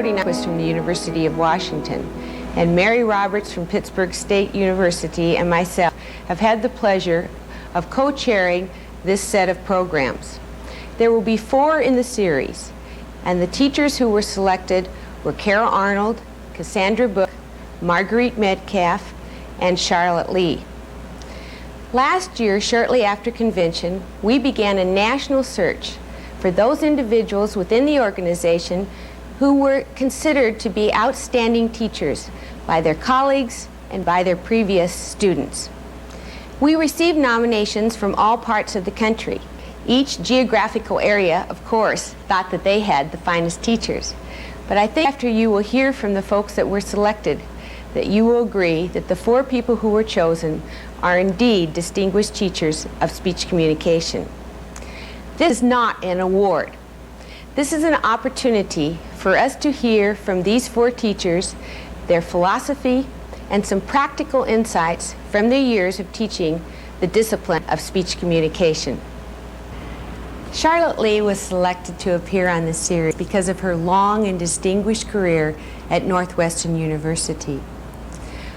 Jody was from the University of Washington, and Mary Roberts from Pittsburgh State University and myself have had the pleasure of co-chairing this set of programs. There will be 4 in the series, and the teachers who were selected were Carol Arnold, Cassandra Book, Marguerite Metcalf, and Charlotte Lee. Last year, shortly after convention, we began a national search for those individuals within the organization who were considered to be outstanding teachers by their colleagues and by their previous students. We received nominations from all parts of the country. Each geographical area, of course, thought that they had the finest teachers. But I think after you will hear from the folks that were selected, that you will agree that the 4 people who were chosen are indeed distinguished teachers of speech communication. This is not an award. This is an opportunity for us to hear from these 4 teachers, their philosophy, and some practical insights from their years of teaching the discipline of speech communication. Charlotte Lee was selected to appear on this series because of her long and distinguished career at Northwestern University.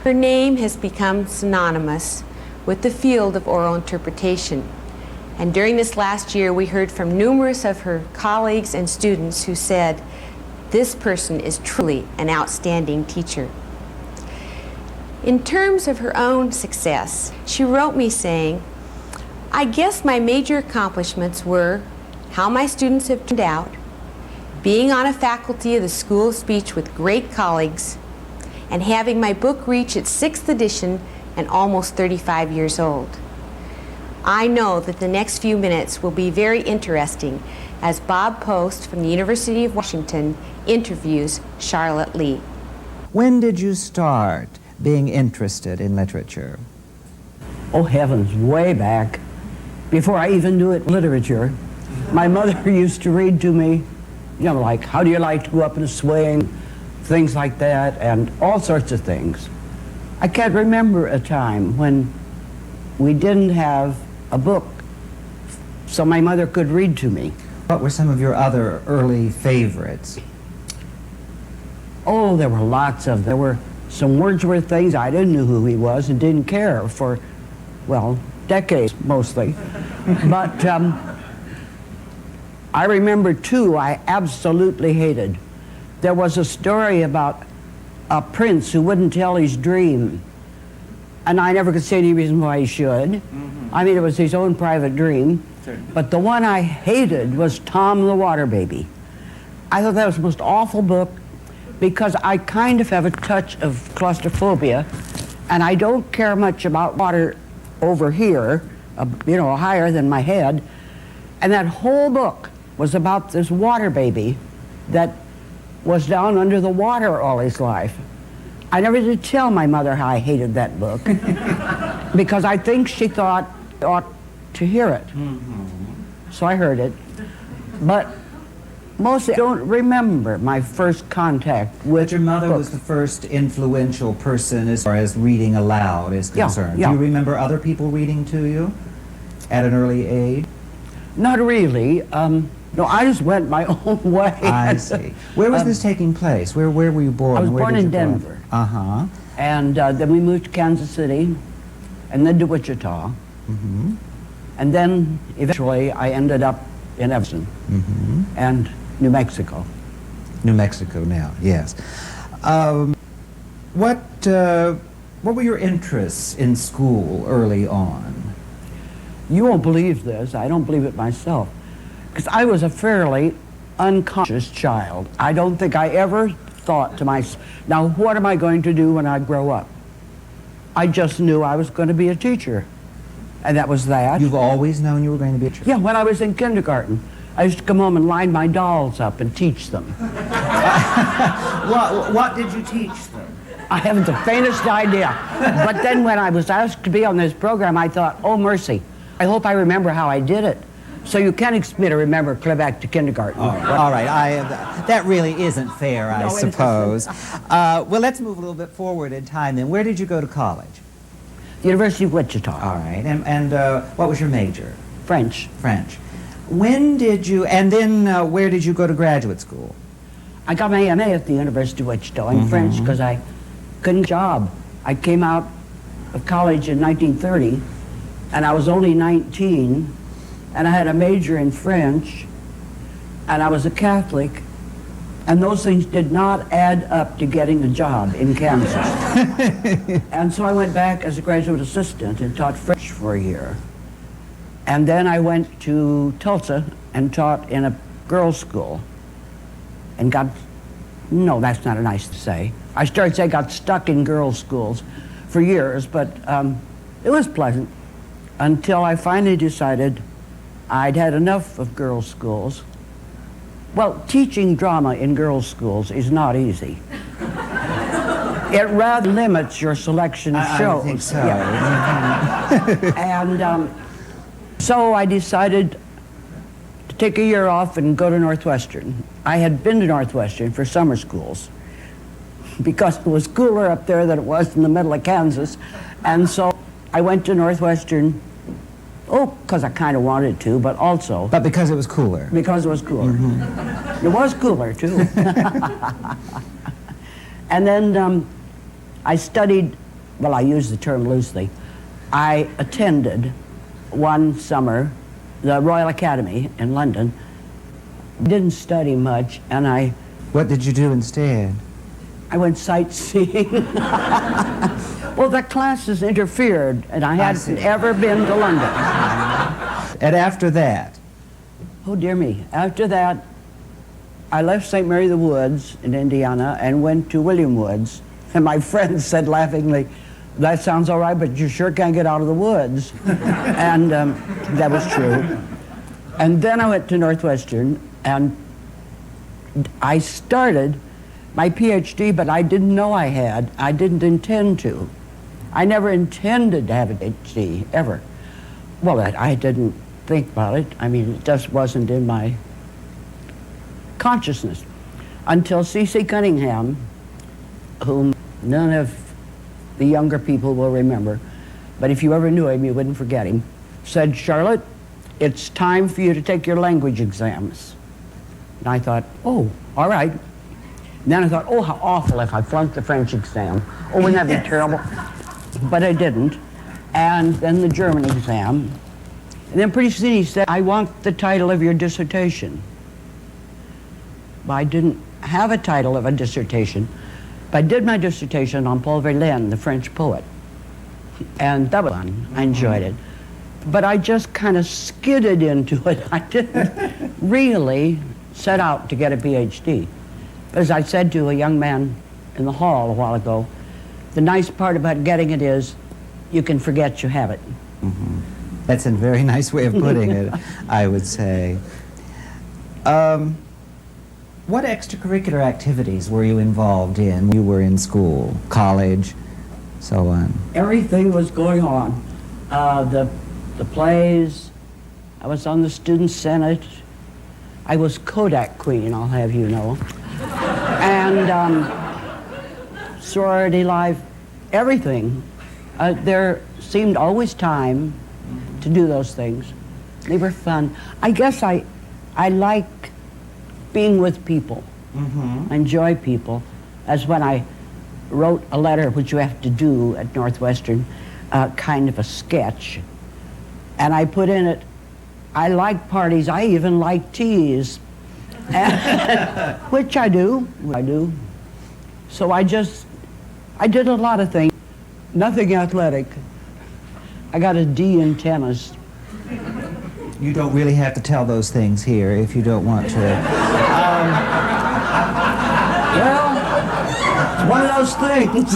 Her name has become synonymous with the field of oral interpretation. And during this last year, we heard from numerous of her colleagues and students who said, this person is truly an outstanding teacher. In terms of her own success, she wrote me saying, I guess my major accomplishments were how my students have turned out, being on a faculty of the School of Speech with great colleagues, and having my book reach its 6th edition and almost 35 years old. I know that the next few minutes will be very interesting as Bob Post from the University of Washington interviews Charlotte Lee. When did you start being interested in literature? Oh heavens, way back, before I even knew it literature. My mother used to read to me, you know, like, how do you like to go up in a swing, things like that, and all sorts of things. I can't remember a time when we didn't have a book so my mother could read to me. What were some of your other early favorites? Oh, there were lots of them. There were some Wordsworth things. I didn't know who he was and didn't care for, well, decades mostly. But I remember 2 I absolutely hated. There was a story about a prince who wouldn't tell his dream. And I never could see any reason why he should. I mean, it was his own private dream. But the one I hated was Tom the Water Baby. I thought that was the most awful book because I kind of have a touch of claustrophobia, and I don't care much about water over here, you know, higher than my head. And that whole book was about this water baby that was down under the water all his life. I never did tell my mother how I hated that book because I think she thought I ought to hear it. So I heard it. But mostly I don't remember my first contact with But your mother books. was the first influential person as far as reading aloud is concerned. Yeah. Do you remember other people reading to you at an early age? Not really. No, I just went my own way. I see. Where was this taking place? Where were you born? I was Where born did in you grow up? Denver. Uh-huh. And then we moved to Kansas City, and then to Wichita. And then eventually I ended up in Evanston and New Mexico. New Mexico now, yes. What were your interests in school early on? You won't believe this. I don't believe it myself. Because I was a fairly unconscious child. I don't think I ever thought to myself, now what am I going to do when I grow up? I just knew I was going to be a teacher. And that was that. You've always known you were going to be a teacher? Yeah, when I was in kindergarten, I used to come home and line my dolls up and teach them. What did you teach them? I haven't the faintest idea. But then when I was asked to be on this program, I thought, oh mercy, I hope I remember how I did it. So you can't expect me to remember clear back to kindergarten. All right. That really isn't fair, I suppose. Well, let's move a little bit forward in time then. Where did you go to college? University of Wichita. All right. And what was your major? French. French. When did you, and then where did you go to graduate school? I got my MA at the University of Wichita in French because I couldn't get a job. I came out of college in 1930, and I was only 19, and I had a major in French, and I was a Catholic, and those things did not add up to getting a job in Kansas. And so I went back as a graduate assistant and taught French for a year. And then I went to Tulsa and taught in a girls' school. And no, that's not nice to say. I started to say got stuck in girls' schools for years, but it was pleasant until I finally decided I'd had enough of girls' schools. Well, teaching drama in girls' schools is not easy. It rather limits your selection of shows. I think so. Yeah. And so I decided to take a year off and go to Northwestern. I had been to Northwestern for summer schools because it was cooler up there than it was in the middle of Kansas. And so I went to Northwestern, because I kind of wanted to, but also... But because it was cooler. Because it was cooler. It was cooler, too. And then I studied, well, I use the term loosely. I attended one summer the Royal Academy in London. Didn't study much, and What did you do instead? I went sightseeing. Well, the classes interfered, and I hadn't ever been to London. And after that? Oh, dear me. After that, I left St. Mary the Woods in Indiana and went to William Woods. And my friend said laughingly, "That sounds all right, but you sure can't get out of the woods." And that was true. And then I went to Northwestern, and I started my PhD, but I didn't know I had. I didn't intend to. I never intended to have a PhD, ever. Well, I didn't think about it. I mean, it just wasn't in my consciousness until C.C. Cunningham, whom none of the younger people will remember, but if you ever knew him, you wouldn't forget him, said, "Charlotte, it's time for you to take your language exams." And I thought, oh, all right. And then I thought, oh, how awful if I flunked the French exam. Oh, wouldn't that be terrible? But I didn't. And then the German exam. And then pretty soon he said, "I want the title of your dissertation." Well, I didn't have a title of a dissertation, but I did my dissertation on Paul Verlaine, the French poet. And that was fun. I enjoyed it. But I just kind of skidded into it. I didn't really set out to get a PhD. As I said to a young man in the hall a while ago, the nice part about getting it is you can forget you have it. That's a very nice way of putting it, I would say. What extracurricular activities were you involved in when you were in school, college, so on? Everything was going on. The plays, I was on the student senate, I was Kodak queen, I'll have you know. And sorority life, everything. There seemed always time to do those things. They were fun. I guess I like being with people. I enjoy people. That's when I wrote a letter, which you have to do at Northwestern, kind of a sketch. And I put in it, I like parties, I even like teas. Which I do. So I did a lot of things. Nothing athletic. I got a D in tennis. You don't really have to tell those things here if you don't want to. Well, it's one of those things.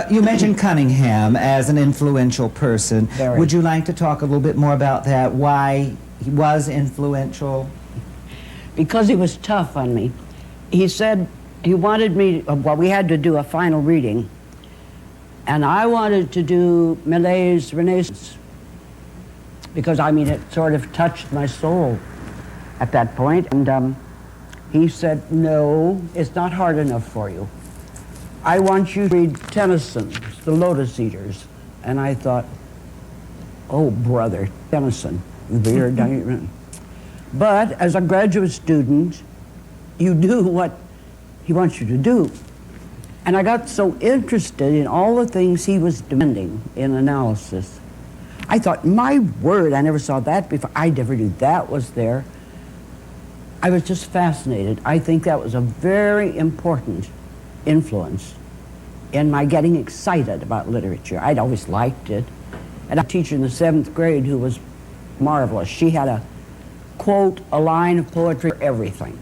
You mentioned Cunningham as an influential person. Very. Would you like to talk a little bit more about that? Why he was influential? Because he was tough on me. He said he wanted me, well, we had to do a final reading, and I wanted to do Millet's Renaissance, because, I mean, it sort of touched my soul at that point. And he said, "No, it's not hard enough for you. I want you to read Tennyson's The Lotus Eaters." And I thought, oh, brother, Tennyson, weird. But as a graduate student, you do what he wants you to do. And I got so interested in all the things he was demanding in analysis. I thought, my word, I never saw that before. I never knew that was there. I was just fascinated. I think that was a very important influence in my getting excited about literature. I'd always liked it. And a teacher in the 7th grade who was marvelous. She had a quote, a line of poetry for everything.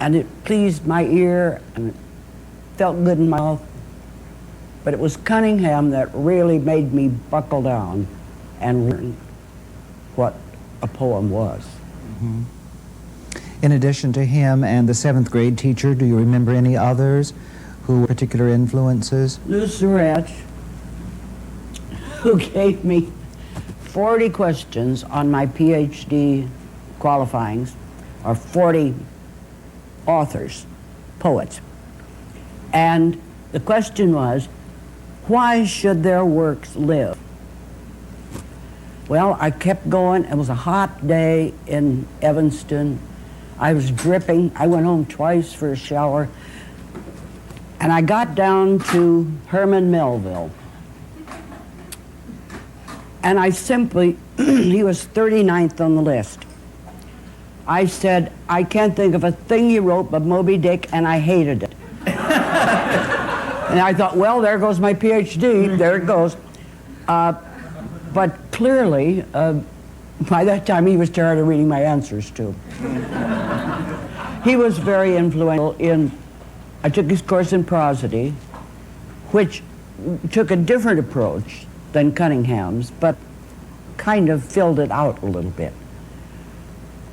And it pleased my ear and it felt good in my mouth. But it was Cunningham that really made me buckle down and learn what a poem was. Mm-hmm. In addition to him and the 7th grade teacher, do you remember any others who were particular influences? Lou Surratt, who gave me 40 questions on my PhD qualifyings, or 40 authors, poets. And the question was, why should their works live? Well, I kept going. It was a hot day in Evanston. I was dripping. I went home twice for a shower. And I got down to Herman Melville. And I simply, he was 39th on the list. I said, I can't think of a thing you wrote but Moby Dick, and I hated it. And I thought, well, there goes my PhD, there it goes. But clearly, by that time he was tired of reading my answers too. He was very influential in, I took his course in prosody, which took a different approach than Cunningham's, but kind of filled it out a little bit.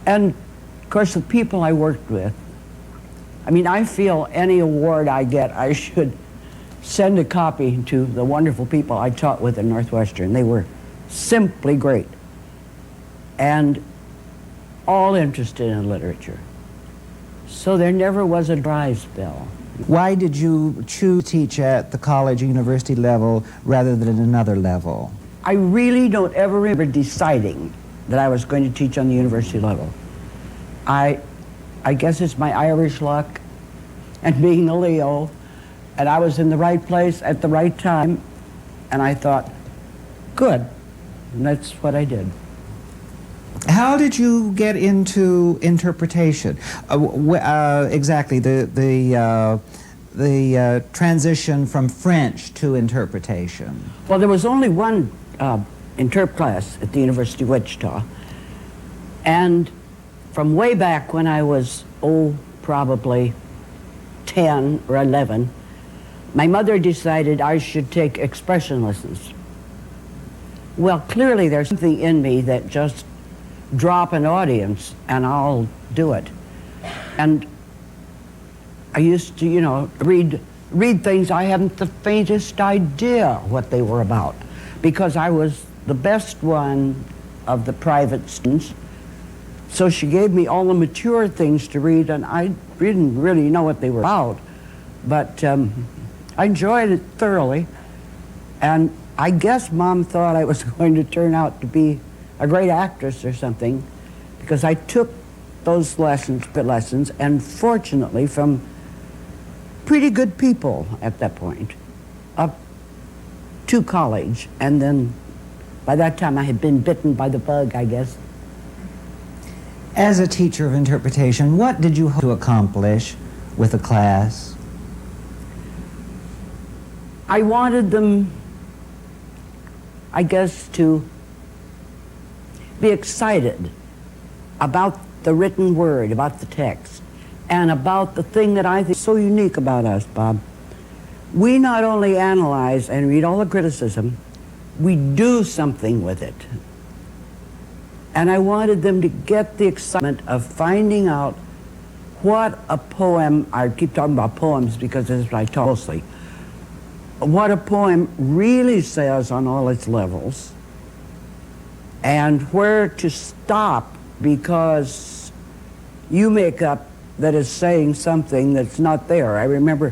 And of course, the people I worked with, I mean, I feel any award I get, I should send a copy to the wonderful people I taught with at Northwestern. They were simply great and all interested in literature. So there never was a dry spell. Why did you choose to teach at the college or university level rather than another level? I really don't ever remember deciding that I was going to teach on the university level. I guess it's my Irish luck and being a Leo, and I was in the right place at the right time, and I thought, good, and that's what I did. How did you get into interpretation? Exactly, the transition from French to interpretation. Well, there was only one interp class at the University of Wichita, and from way back when I was, probably 10 or 11, my mother decided I should take expression lessons. Well, clearly there's something in me that just drop an audience and I'll do it. And I used to, read things I hadn't the faintest idea what they were about, because I was the best one of the private students. So she gave me all the mature things to read, and I didn't really know what they were about, but I enjoyed it thoroughly. And I guess Mom thought I was going to turn out to be a great actress or something, because I took those lessons, and fortunately from pretty good people at that point, up to college. And then by that time I had been bitten by the bug, I guess. As a teacher of interpretation, what did you hope to accomplish with a class? I wanted them, I guess, to be excited about the written word, about the text, and about the thing that I think is so unique about us, Bob. We not only analyze and read all the criticism, we do something with it. And I wanted them to get the excitement of finding out what a poem, I keep talking about poems because this is what I talk mostly, what a poem really says on all its levels, and where to stop because you make up that is saying something that's not there. I remember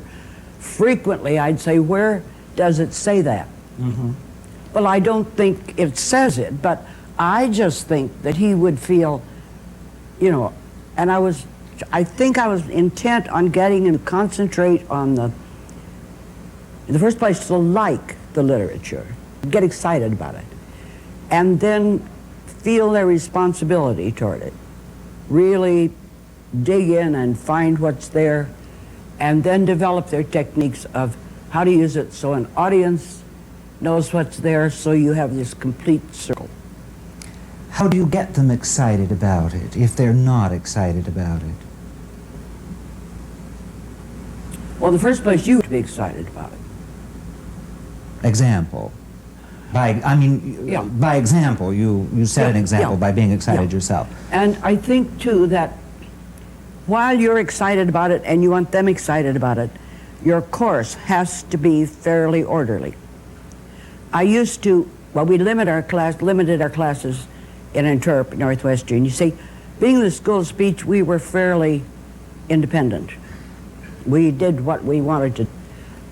frequently I'd say, where does it say that? Mm-hmm. Well, I don't think it says it, but I just think that he would feel, and I was I think I was intent on getting him to concentrate on in the first place, to like the literature, get excited about it, and then feel their responsibility toward it. Really dig in and find what's there, and then develop their techniques of how to use it so an audience knows what's there, so you have this complete circle. How do you get them excited about it if they're not excited about it? Well, in the first place, you have to be excited about it. Example. Yeah. By example, you set an example by being excited yourself. And I think, too, that while you're excited about it and you want them excited about it, your course has to be fairly orderly. I used to, well, we limited our classes in Interp, Northwestern. You see, being in the School of Speech, we were fairly independent. We did what we wanted to,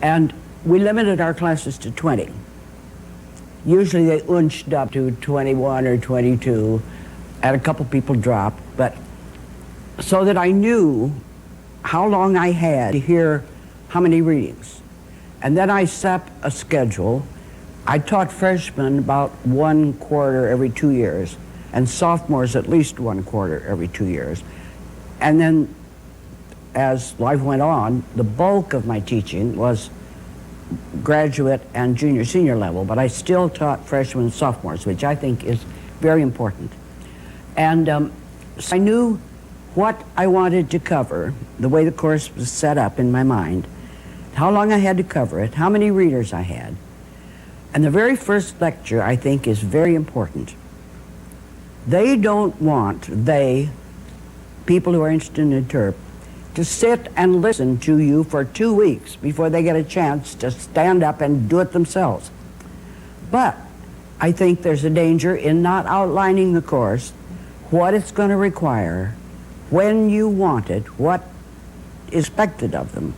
and we limited our classes to 20. Usually they unched up to 21 or 22, and a couple people dropped, but so that I knew how long I had to hear how many readings. And then I set a schedule. I taught freshmen about 1 quarter every 2 years, and sophomores at least 1 quarter every 2 years. And then as life went on, the bulk of my teaching was graduate and junior senior level, but I still taught freshmen and sophomores, which I think is very important. And so I knew what I wanted to cover, the way the course was set up in my mind, how long I had to cover it, how many readers I had. And the very first lecture, I think, is very important. They don't want, people who are interested in Interp, to sit and listen to you for 2 weeks before they get a chance to stand up and do it themselves. But I think there's a danger in not outlining the course, what it's going to require, when you want it, what is expected of them,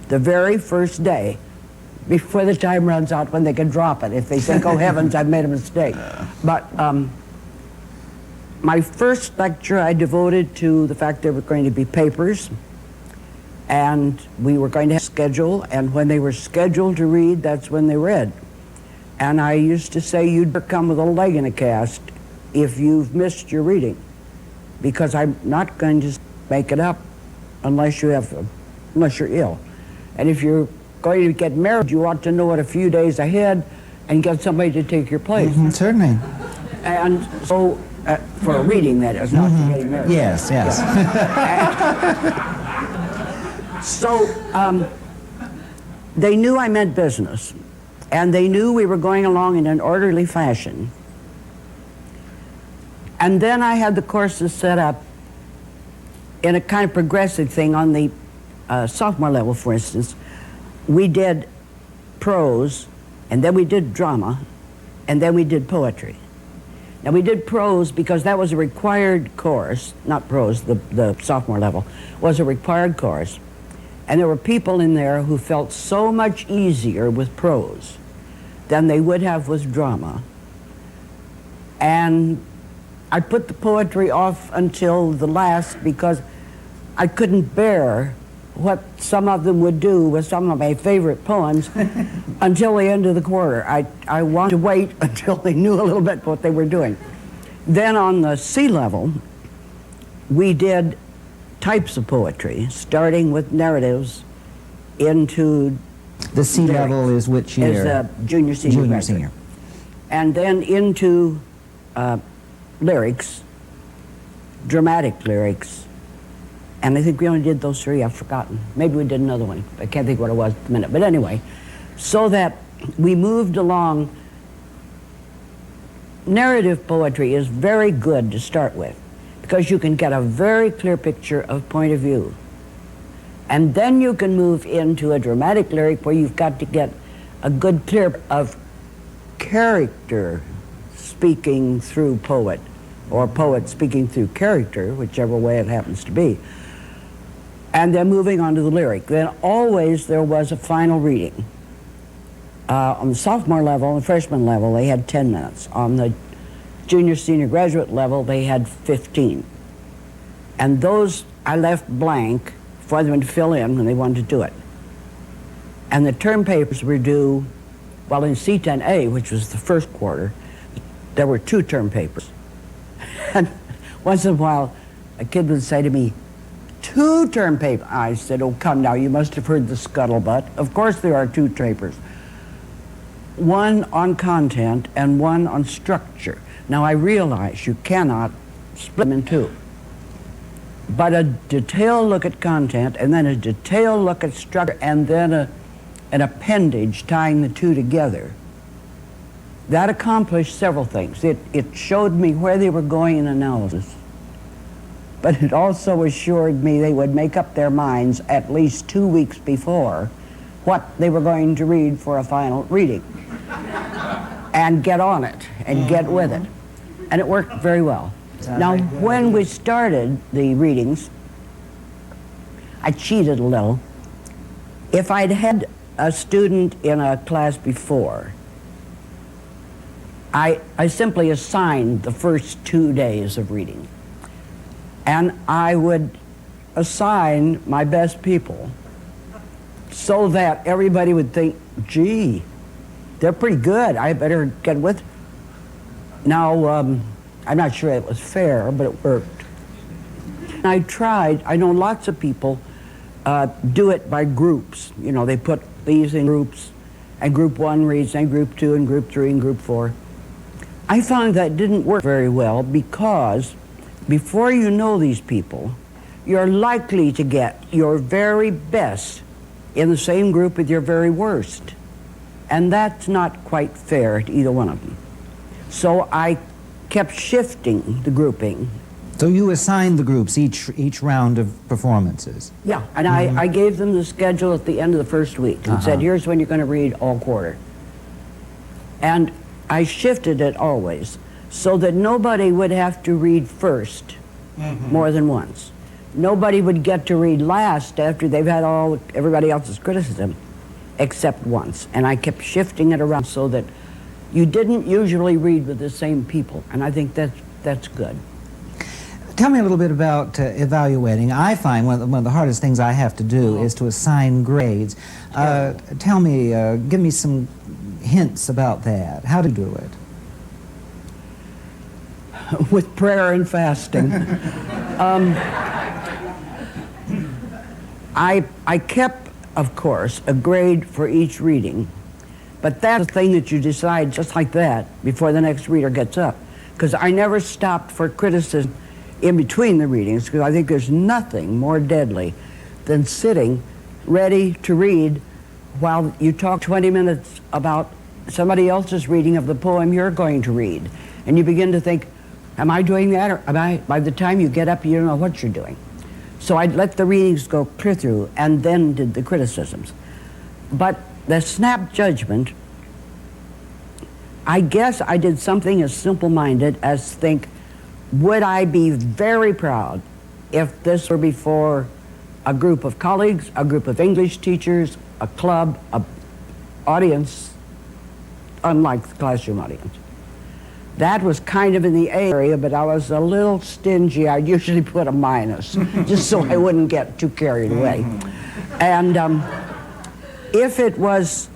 the very first day, before the time runs out when they can drop it, if they think, oh heavens, I've made a mistake. But my first lecture I devoted to the fact there were going to be papers, and we were going to have a schedule, and when they were scheduled to read, that's when they read. And I used to say, you'd come with a leg in a cast if you've missed your reading, because I'm not going to just make it up unless you're ill. And if you're going to get married, you ought to know it a few days ahead and get somebody to take your place. Certainly. And so, for a reading, that is, not for getting married. Yes, yes. So, they knew I meant business, and they knew we were going along in an orderly fashion. And then I had the courses set up in a kind of progressive thing. On the sophomore level, for instance, we did prose, and then we did drama, and then we did poetry. Now, we did prose because that was a required course, not prose, the sophomore level was a required course. And there were people in there who felt so much easier with prose than they would have with drama. And I put the poetry off until the last because I couldn't bear what some of them would do with some of my favorite poems until the end of the quarter. I wanted to wait until they knew a little bit what they were doing. Then on the C level, we did types of poetry, starting with narratives into The C lyrics. level is which year? Is junior, senior, Junior, graduate. senior. And then into lyrics, dramatic lyrics, and I think we only did those 3. I've forgotten. Maybe we did another one. I can't think what it was at the minute. But anyway, so that we moved along. Narrative poetry is very good to start with because you can get a very clear picture of point of view. And then you can move into a dramatic lyric where you've got to get a good clear of character speaking through poet, or poet speaking through character, whichever way it happens to be. And then moving on to the lyric. Then always there was a final reading. On the sophomore level and freshman level, they had 10 minutes. On the junior, senior, graduate level, they had 15. And those, I left blank for them to fill in when they wanted to do it. And the term papers were due, well, in C10A, which was the first quarter, there were 2 term papers. And once in a while, a kid would say to me, 2 term papers? I said, oh, come now, you must have heard the scuttlebutt. Of course there are 2 papers. 1 on content and 1 on structure. Now I realize you cannot split them in 2. But a detailed look at content and then a detailed look at structure and then an appendage tying the 2 together, that accomplished several things. It showed me where they were going in analysis, but it also assured me they would make up their minds at least 2 weeks before what they were going to read for a final reading and get on it and get with it. And it worked very well. Now, when we started the readings, I cheated a little. If I'd had a student in a class before, I simply assigned the first 2 days of reading. And I would assign my best people so that everybody would think, gee, they're pretty good, I better get with. Now, I'm not sure it was fair, but it worked. I tried, I know lots of people do it by groups. You know, they put these in groups, and group 1 reads, and group 2, and group 3, and group 4. I found that didn't work very well because before you know these people, you're likely to get your very best in the same group with your very worst. And that's not quite fair to either one of them. So I kept shifting the grouping. So you assigned the groups each round of performances? Yeah, and I gave them the schedule at the end of the first week and said, here's when you're going to read all quarter. And I shifted it always so that nobody would have to read first more than once. Nobody would get to read last after they've had everybody else's criticism except once. And I kept shifting it around so that you didn't usually read with the same people, and I think that's good. Tell me a little bit about evaluating. I find one of the hardest things I have to do is to assign grades. Tell me, give me some hints about that. How to do it? With prayer and fasting. I kept, of course, a grade for each reading, but that's the thing that you decide just like that before the next reader gets up. Because I never stopped for criticism in between the readings, because I think there's nothing more deadly than sitting ready to read while you talk 20 minutes about somebody else's reading of the poem you're going to read. And you begin to think, am I doing that? Or am I, by the time you get up, you don't know what you're doing. So I'd let the readings go clear through and then did the criticisms. But the snap judgment, I guess I did something as simple-minded as think, would I be very proud if this were before a group of colleagues, a group of English teachers, a club, an audience, unlike the classroom audience. That was kind of in the A area, but I was a little stingy. I'd usually put a minus, just so I wouldn't get too carried away. And if it was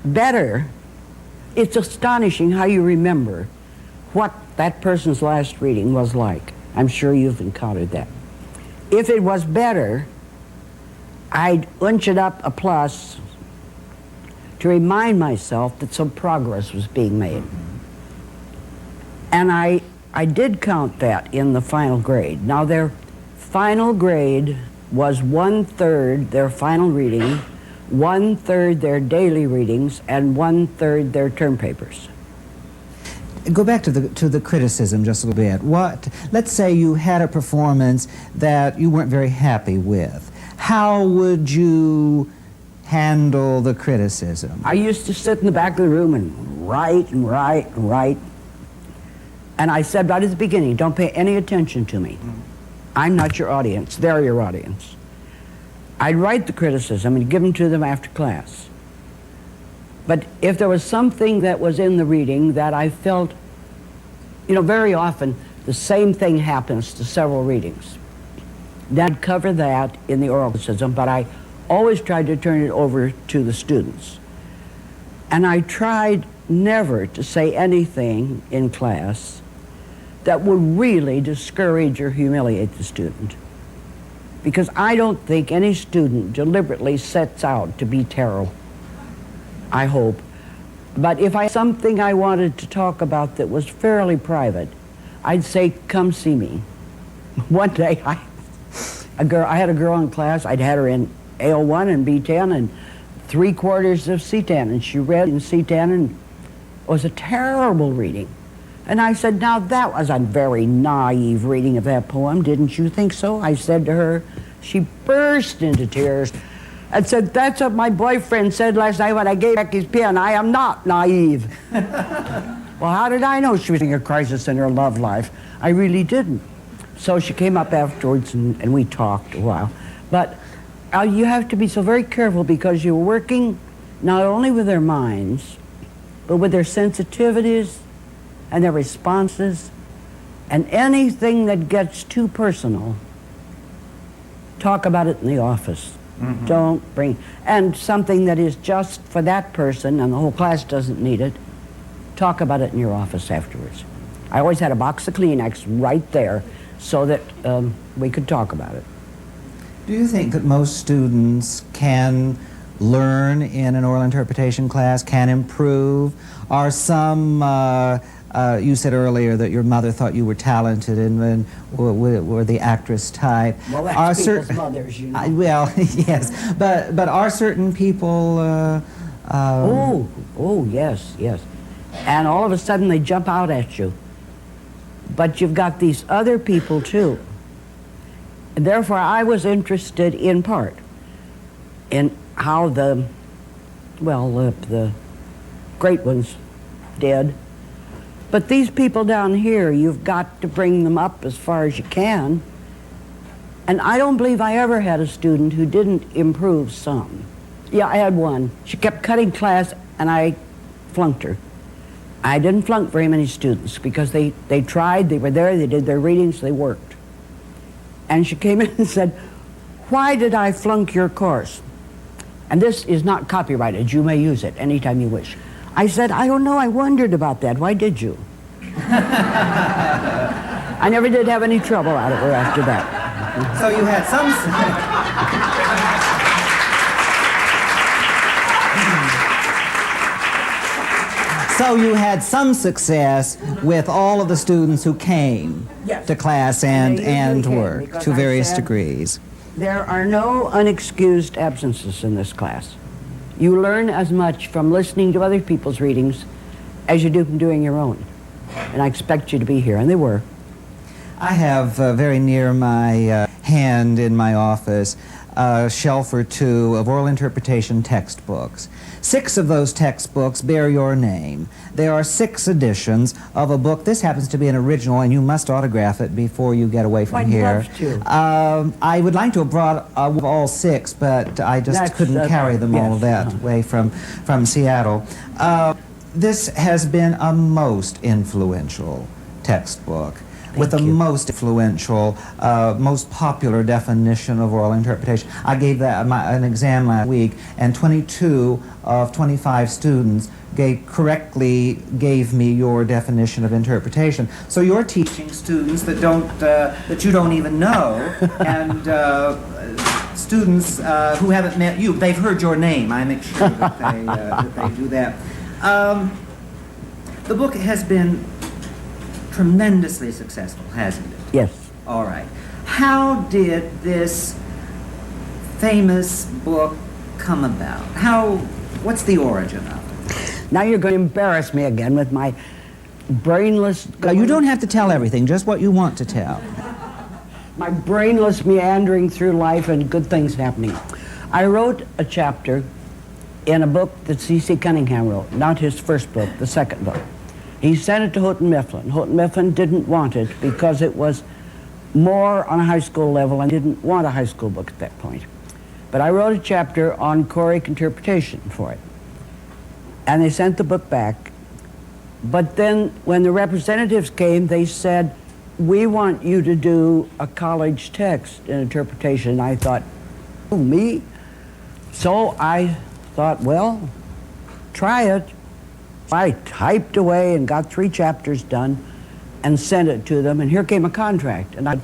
better, it's astonishing how you remember what that person's last reading was like. I'm sure you've encountered that. If it was better, I'd inch it up a plus to remind myself that some progress was being made. And I did count that in the final grade. Now their final grade was 1/3 their final reading, 1/3 their daily readings, and 1/3 their term papers. Go back to the criticism just a little bit. Let's say you had a performance that you weren't very happy with. How would you handle the criticism? I used to sit in the back of the room and write and write and write. And I said right at the beginning, don't pay any attention to me. I'm not your audience, they're your audience. I'd write the criticism and give them to them after class. But if there was something that was in the reading that I felt, you know, very often the same thing happens to several readings. I'd cover that in the oral criticism, but I always tried to turn it over to the students. And I tried never to say anything in class that would really discourage or humiliate the student. Because I don't think any student deliberately sets out to be terrible. I hope. But if I something I wanted to talk about that was fairly private, I'd say, come see me. One day, I had a girl in class. I'd had her in AL1 and B10 and 3/4 of C10, and she read in C10, and it was a terrible reading. And I said, now that was a very naive reading of that poem, didn't you think so? I said to her. She burst into tears and said, that's what my boyfriend said last night when I gave back his pen. I am not naive. Well, how did I know she was in a crisis in her love life? I really didn't. So she came up afterwards and we talked a while. But you have to be so very careful because you're working not only with their minds, but with their sensitivities and their responses. And anything that gets too personal, talk about it in the office. Mm-hmm. Don't bring, and something that is just for that person and the whole class doesn't need it, talk about it in your office afterwards. I always had a box of Kleenex right there so that we could talk about it. Do you think that most students can learn in an oral interpretation class, can improve? Are some, you said earlier that your mother thought you were talented and were the actress type. Well, that's people's mothers, you know. Well, yes, but are certain people... Oh, yes, yes. And all of a sudden they jump out at you. But you've got these other people too. And therefore I was interested in part in how the great ones did. But these people down here, you've got to bring them up as far as you can. And I don't believe I ever had a student who didn't improve some. Yeah, I had one. She kept cutting class and I flunked her. I didn't flunk very many students because they tried, they were there, they did their readings, they worked. And she came in and said, why did I flunk your course? And this is not copyrighted, you may use it anytime you wish. I said, I don't know, I wondered about that, why did you? I never did have any trouble out of her after that. So you had some... So you had some success with all of the students who came to class and work to various degrees. There are no unexcused absences in this class. You learn as much from listening to other people's readings as you do from doing your own. And I expect you to be here, and they were. I have very near my hand in my office a shelf or two of oral interpretation textbooks. 6 of those textbooks bear your name. There are 6 editions of a book. This happens to be an original, and you must autograph it before you get away from here. I'd love to. I would like to have brought all 6, but I just couldn't carry them all that way from Seattle. This has been a most influential textbook. With the most influential, most popular definition of oral interpretation. I gave that an exam last week, and 22 of 25 students correctly gave me your definition of interpretation. So you're teaching students that that you don't even know, and students who haven't met you. They've heard your name. I make sure that they do that. The book has been tremendously successful, hasn't it? Yes. All right. How did this famous book come about? What's the origin of it? Now you're going to embarrass me again with my brainless... You don't have to tell everything, just what you want to tell. My brainless meandering through life and good things happening. I wrote a chapter in a book that C.C. Cunningham wrote, not his first book, the second book. He sent it to Houghton Mifflin. Houghton Mifflin didn't want it because it was more on a high school level and didn't want a high school book at that point. But I wrote a chapter on choric interpretation for it. And they sent the book back. But then when the representatives came, they said, we want you to do a college text in interpretation. I thought, oh, me? So I thought, well, try it. I typed away and got 3 chapters done and sent it to them, and here came a contract. And I,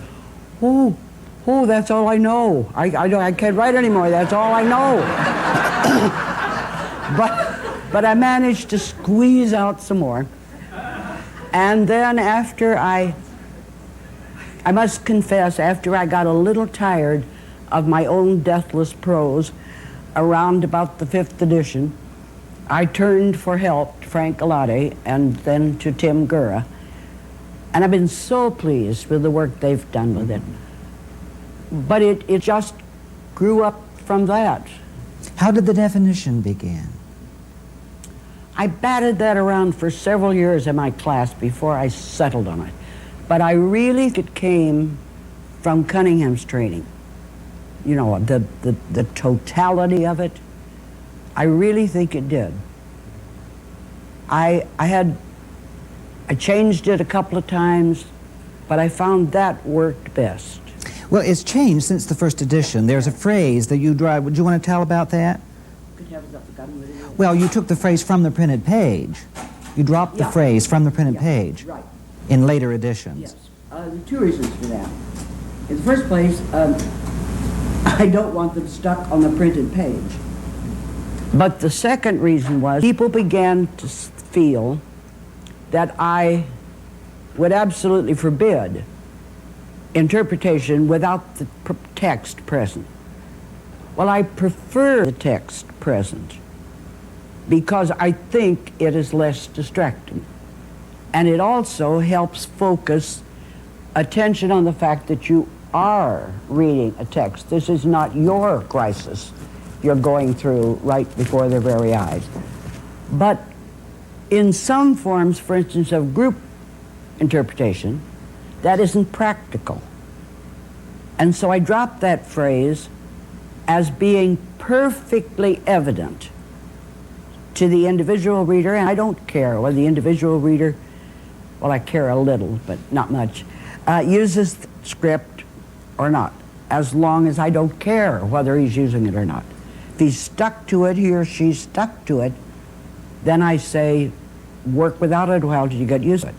oh, that's all I know. I can't write anymore, that's all I know. but I managed to squeeze out some more. And then after I must confess, after I got a little tired of my own deathless prose, around about the 5th edition, I turned for help to Frank Galati and then to Tim Gura. And I've been so pleased with the work they've done with it. But it just grew up from that. How did the definition begin? I batted that around for several years in my class before I settled on it. But I really think it came from Cunningham's training. You know, the totality of it. I really think it did. I changed it a couple of times, but I found that worked best. Well, it's changed since the first edition. There's a phrase that you drive. Would you want to tell about that? Well, you took the phrase from the printed page. You dropped the phrase from the printed page in later editions. Yes. There are 2 reasons for that. In the first place, I don't want them stuck on the printed page. But the second reason was people began to feel that I would absolutely forbid interpretation without the text present. Well, I prefer the text present because I think it is less distracting. And it also helps focus attention on the fact that you are reading a text. This is not your crisis you're going through right before their very eyes. But in some forms, for instance, of group interpretation, that isn't practical. And so I dropped that phrase as being perfectly evident to the individual reader, and I don't care whether the individual reader, well, I care a little, but not much, uses the script or not, as long as I don't care whether he's using it or not. If he's stuck to it, he or she's stuck to it, then I say, work without it a while till you get used to it.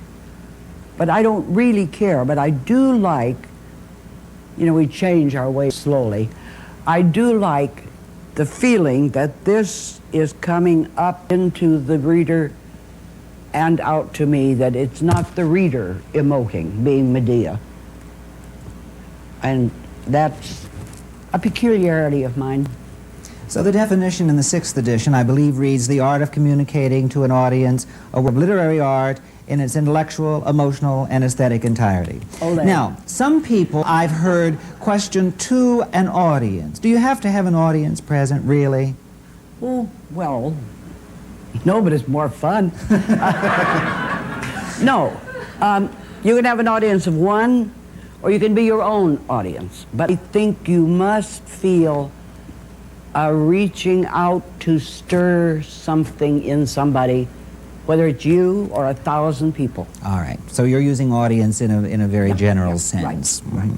But I don't really care, but I do like, you know, we change our ways slowly. I do like the feeling that this is coming up into the reader and out to me, that it's not the reader emoting, being Medea. And that's a peculiarity of mine. So the definition in the 6th edition, I believe, reads the art of communicating to an audience a work of literary art in its intellectual, emotional, and aesthetic entirety. Ole. Now, some people I've heard question to an audience. Do you have to have an audience present, really? Oh, well, no, but it's more fun. No. You can have an audience of 1, or you can be your own audience. But I think you must feel reaching out to stir something in somebody, whether it's you or 1,000 people. All right. So you're using audience in a very general sense. Right.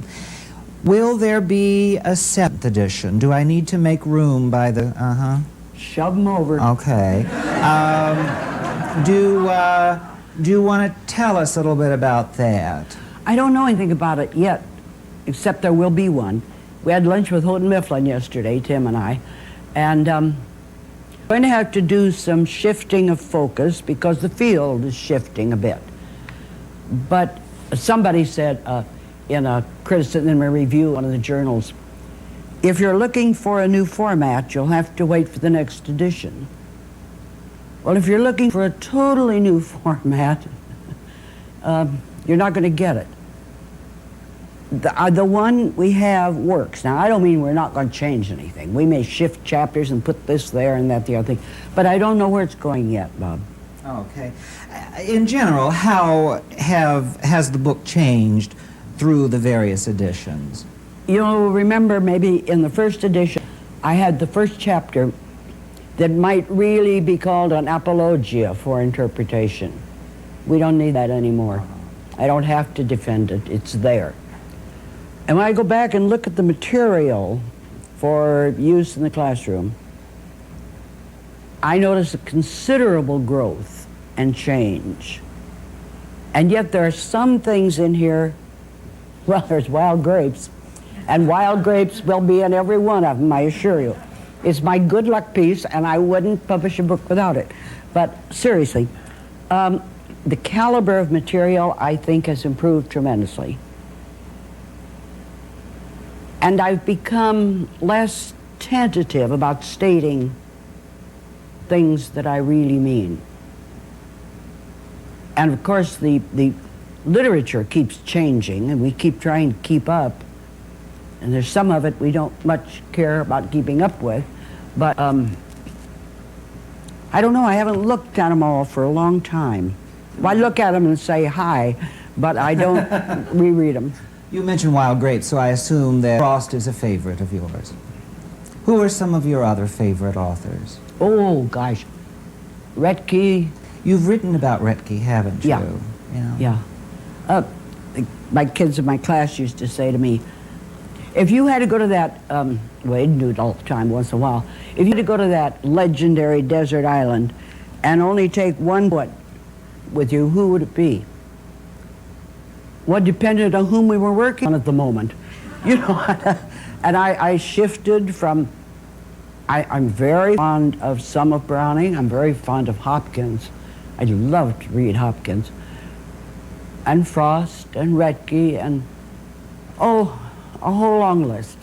Will there be a 7th edition? Do I need to make room by the... Shove them over. Okay. Do you want to tell us a little bit about that? I don't know anything about it yet, except there will be one. We had lunch with Houghton Mifflin yesterday, Tim and I, and going to have to do some shifting of focus because the field is shifting a bit. But somebody said in a criticism, in a review in one of the journals, if you're looking for a new format, you'll have to wait for the next edition. Well, if you're looking for a totally new format, you're not going to get it. The one we have works. Now, I don't mean we're not going to change anything. We may shift chapters and put this there and that, the other thing. But I don't know where it's going yet, Bob. Okay. In general, how has the book changed through the various editions? You'll remember maybe in the first edition, I had the first chapter that might really be called an apologia for interpretation. We don't need that anymore. I don't have to defend it, it's there. And when I go back and look at the material for use in the classroom, I notice a considerable growth and change. And yet there are some things in here, well, there's wild grapes, and wild grapes will be in every one of them, I assure you. It's my good luck piece, and I wouldn't publish a book without it. But seriously, the caliber of material, I think, has improved tremendously. And I've become less tentative about stating things that I really mean. And of course, the literature keeps changing, and we keep trying to keep up. And there's some of it we don't much care about keeping up with. But I don't know, I haven't looked at them all for a long time. Well, I look at them and say hi, but I don't reread them. You mentioned wild grapes, so I assume that Frost is a favorite of yours. Who are some of your other favorite authors? Oh, gosh. Retke. You've written about Retke, haven't you? Yeah. My kids in my class used to say to me, if you had to go to that, well, they didn't do it all the time, once in a while. If you had to go to that legendary desert island and only take one poet with you, who would it be? Well, depended on whom we were working on at the moment. You know, and I shifted from, I'm very fond of some of Browning, I'm very fond of Hopkins. I love to read Hopkins. And Frost and Retke and, oh, a whole long list.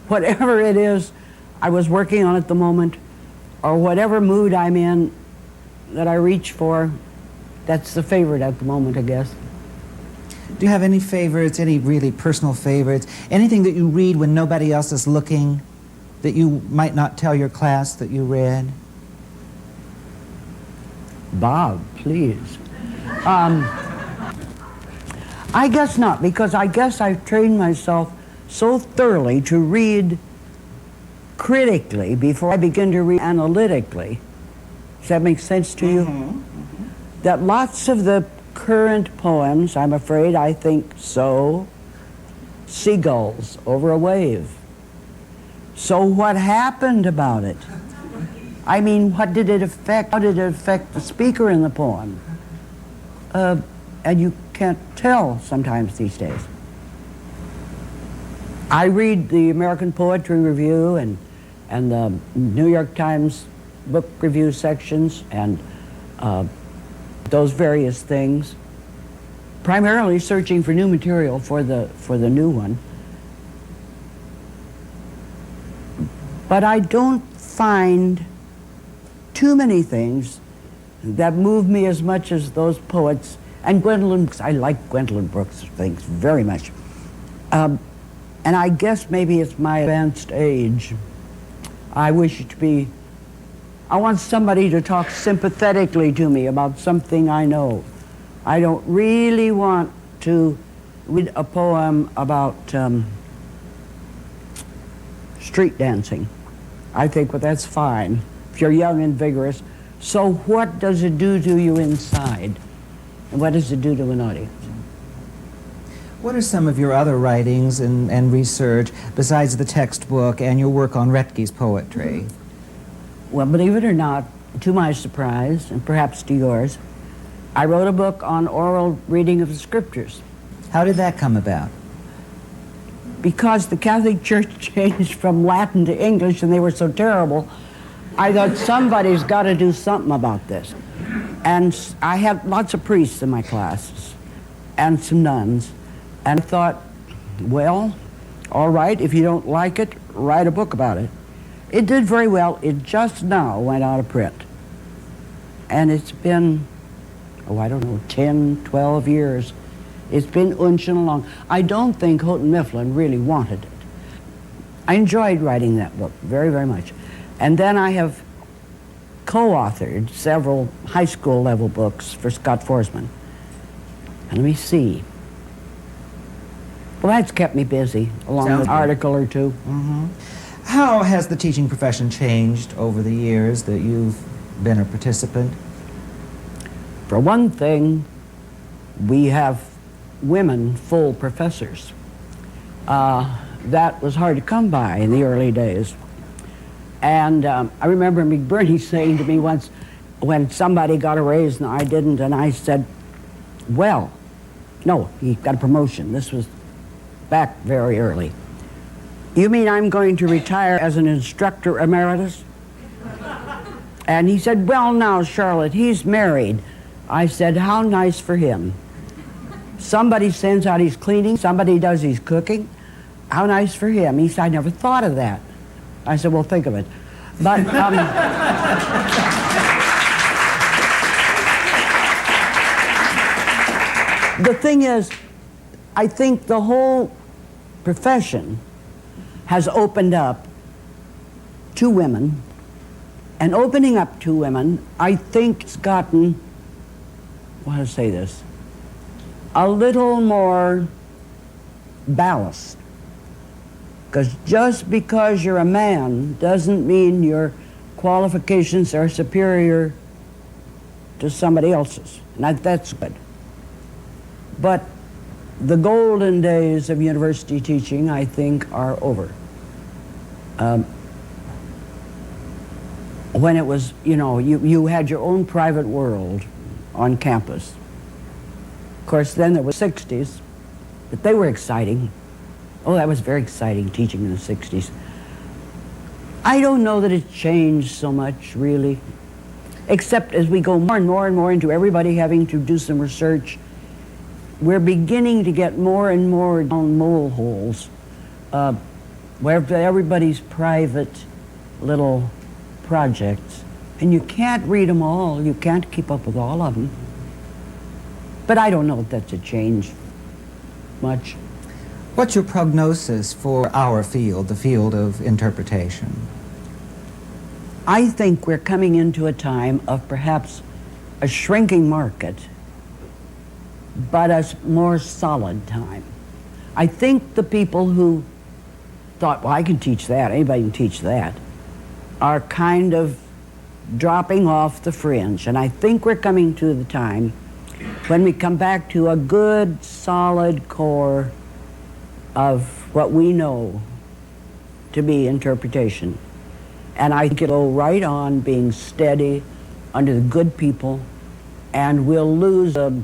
Whatever it is I was working on at the moment, or whatever mood I'm in that I reach for, that's the favorite at the moment, I guess. Do you have any favorites, any really personal favorites? Anything that you read when nobody else is looking that you might not tell your class that you read? Bob, please. I guess not, because I guess I've trained myself so thoroughly to read critically before I begin to read analytically. Does that make sense to you? Mm-hmm. That lots of the current poems, I'm afraid, I think so. Seagulls over a wave. So what happened about it? I mean, what did it affect? How did it affect the speaker in the poem? And you can't tell sometimes these days. I read the American Poetry Review and the New York Times book review sections and those various things, primarily searching for new material for the new one. But I don't find too many things that move me as much as those poets. And Gwendolyn, I like Gwendolyn Brooks' things very much. And I guess maybe it's my advanced age. I wish it to be, I want somebody to talk sympathetically to me about something I know. I don't really want to read a poem about street dancing. I think, well, that's fine if you're young and vigorous. So what does it do to you inside? And what does it do to an audience? What are some of your other writings and research besides the textbook and your work on Retke's poetry? Well, believe it or not, to my surprise, and perhaps to yours, I wrote a book on oral reading of the scriptures. How did that come about? Because the Catholic Church changed from Latin to English and they were so terrible, I thought somebody's got to do something about this. And I had lots of priests in my classes and some nuns. And I thought, well, all right, if you don't like it, write a book about it. It did very well. It just now went out of print. And it's been, oh, I don't know, 10, 12 years. It's been unching along. I don't think Houghton Mifflin really wanted it. I enjoyed writing that book very, very much. And then I have co-authored several high school level books for Scott Forsman. And let me see. Well, that's kept me busy, along with an article or two. Mm-hmm. How has the teaching profession changed over the years that you've been a participant? For one thing, we have women full professors. That was hard to come by in the early days. And I remember McBurney saying to me once, when somebody got a raise and I didn't, and I said, well, no, he got a promotion. This was back very early. You mean I'm going to retire as an instructor emeritus? And he said, well, now, Charlotte, he's married. I said, how nice for him. Somebody sends out his cleaning, somebody does his cooking. How nice for him. He said, I never thought of that. I said, well, think of it. But the thing is, I think the whole profession has opened up to women, and opening up to women, I think it's gotten, I want to say this, a little more ballast. Because just because you're a man doesn't mean your qualifications are superior to somebody else's. And that's good. But the golden days of university teaching, I think, are over. When it was, you know, you had your own private world on campus. Of course, then there was 60s, but they were exciting. Oh, that was very exciting, teaching in the 60s. I don't know that it's changed so much, really, except as we go more and more and more into everybody having to do some research, we're beginning to get more and more down mole holes, where everybody's private little projects, and you can't read them all, you can't keep up with all of them. But I don't know if that's a change much. What's your prognosis for our field, the field of interpretation? I think we're coming into a time of perhaps a shrinking market, but a more solid time. I think the people who thought, well, I can teach that, anybody can teach that, are kind of dropping off the fringe. And I think we're coming to the time when we come back to a good, solid core of what we know to be interpretation. And I think it'll go right on being steady under the good people, and we'll lose the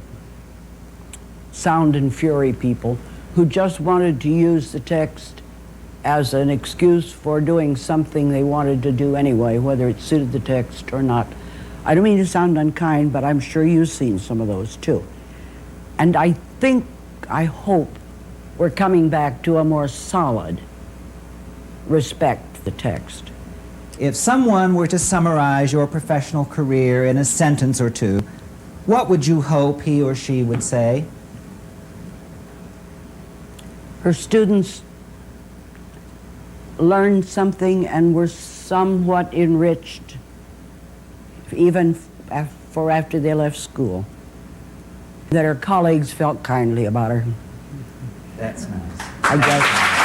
sound and fury people who just wanted to use the text as an excuse for doing something they wanted to do anyway, whether it suited the text or not. I don't mean to sound unkind, but I'm sure you've seen some of those too. And I think, I hope, we're coming back to a more solid respect for the text. If someone were to summarize your professional career in a sentence or two, what would you hope he or she would say? Her students learned something and were somewhat enriched, even for after they left school. That her colleagues felt kindly about her. That's nice. I guess.